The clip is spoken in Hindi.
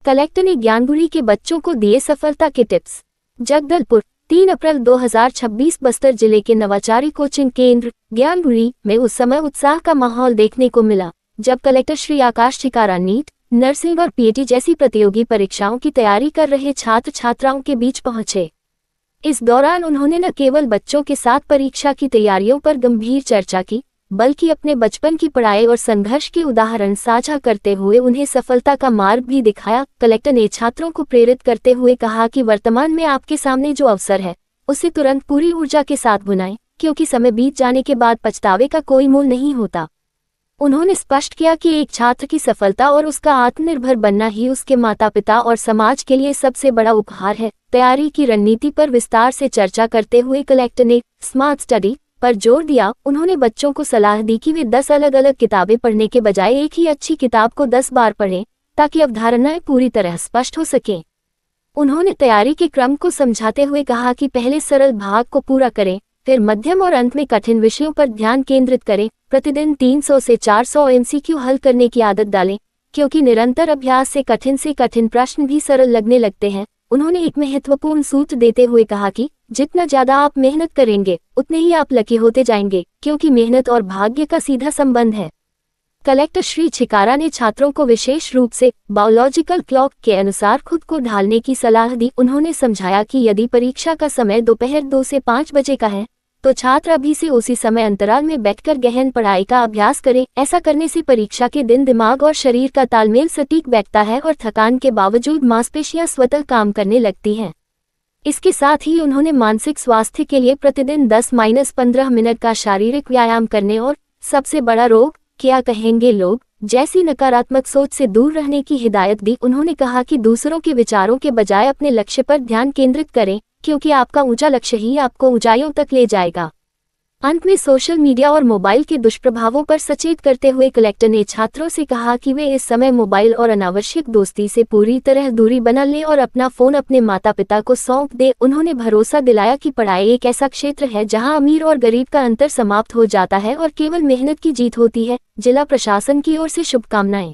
कलेक्टर ने ज्ञानपुरी के बच्चों को दिए सफलता के टिप्स। जगदलपुर 3 अप्रैल 2026 बस्तर जिले के नवाचारी कोचिंग केंद्र ज्ञानपुरी में उस समय उत्साह का माहौल देखने को मिला जब collector Shri Akash ठिकारा NEET, nursing और पीएटी जैसी प्रतियोगी परीक्षाओं की तैयारी कर रहे छात्र छात्राओं के बीच पहुंचे। इस दौरान उन्होंने न केवल बच्चों के साथ परीक्षा की तैयारियों पर गंभीर चर्चा की, बल्कि अपने बचपन की पढ़ाई और संघर्ष के उदाहरण साझा करते हुए उन्हें सफलता का मार्ग भी दिखाया। कलेक्टर ने छात्रों को प्रेरित करते हुए कहा कि वर्तमान में आपके सामने जो अवसर है उसे तुरंत पूरी ऊर्जा के साथ बुनाएं, क्योंकि समय बीत जाने के बाद पछतावे का कोई मूल नहीं होता। उन्होंने स्पष्ट किया कि एक छात्र की सफलता और उसका आत्मनिर्भर बनना ही उसके माता पिता और समाज के लिए सबसे बड़ा उपहार है। तैयारी की रणनीति पर विस्तार से चर्चा करते हुए कलेक्टर ने स्मार्ट स्टडी पर जोर दिया। उन्होंने बच्चों को सलाह दी कि वे 10 अलग अलग किताबें पढ़ने के बजाय एक ही अच्छी किताब को 10 बार पढ़ें, ताकि अवधारणाएं पूरी तरह स्पष्ट हो सकें। उन्होंने तैयारी के क्रम को समझाते हुए कहा कि पहले सरल भाग को पूरा करें, फिर मध्यम और अंत में कठिन विषयों पर ध्यान केंद्रित करें। प्रतिदिन 300 से 400 एमसीक्यू हल करने की आदत डालें, क्योंकि निरंतर अभ्यास से कठिन प्रश्न भी सरल लगने लगते हैं। उन्होंने एक महत्वपूर्ण सूत्र देते हुए कहा कि जितना ज्यादा आप मेहनत करेंगे उतने ही आप लकी होते जाएंगे, क्योंकि मेहनत और भाग्य का सीधा संबंध है। कलेक्टर श्री ठिकारा ने छात्रों को विशेष रूप से बायोलॉजिकल क्लॉक के अनुसार खुद को ढालने की सलाह दी। उन्होंने समझाया कि यदि परीक्षा का समय दोपहर 2 से 5 बजे का है, तो छात्र अभी से उसी समय अंतराल में बैठकर गहन पढ़ाई का अभ्यास करें। ऐसा करने से परीक्षा के दिन दिमाग और शरीर का तालमेल सटीक बैठता है और थकान के बावजूद मांसपेशियां स्वतः काम करने लगती हैं। इसके साथ ही उन्होंने मानसिक स्वास्थ्य के लिए प्रतिदिन 10-15 मिनट का शारीरिक व्यायाम करने और सबसे बड़ा रोग क्या कहेंगे लोग जैसी नकारात्मक सोच से दूर रहने की हिदायत दी। उन्होंने कहा कि दूसरों के विचारों के बजाय अपने लक्ष्य पर ध्यान केंद्रित करें, क्योंकि आपका ऊंचा लक्ष्य ही आपको ऊंचाइयों तक ले जाएगा। अंत में सोशल मीडिया और मोबाइल के दुष्प्रभावों पर सचेत करते हुए कलेक्टर ने छात्रों से कहा कि वे इस समय मोबाइल और अनावश्यक दोस्ती से पूरी तरह दूरी बना लें और अपना फोन अपने माता पिता को सौंप दें। उन्होंने भरोसा दिलाया कि पढ़ाई एक ऐसा क्षेत्र है जहां अमीर और गरीब का अंतर समाप्त हो जाता है और केवल मेहनत की जीत होती है। जिला प्रशासन की ओर से शुभकामनाएं।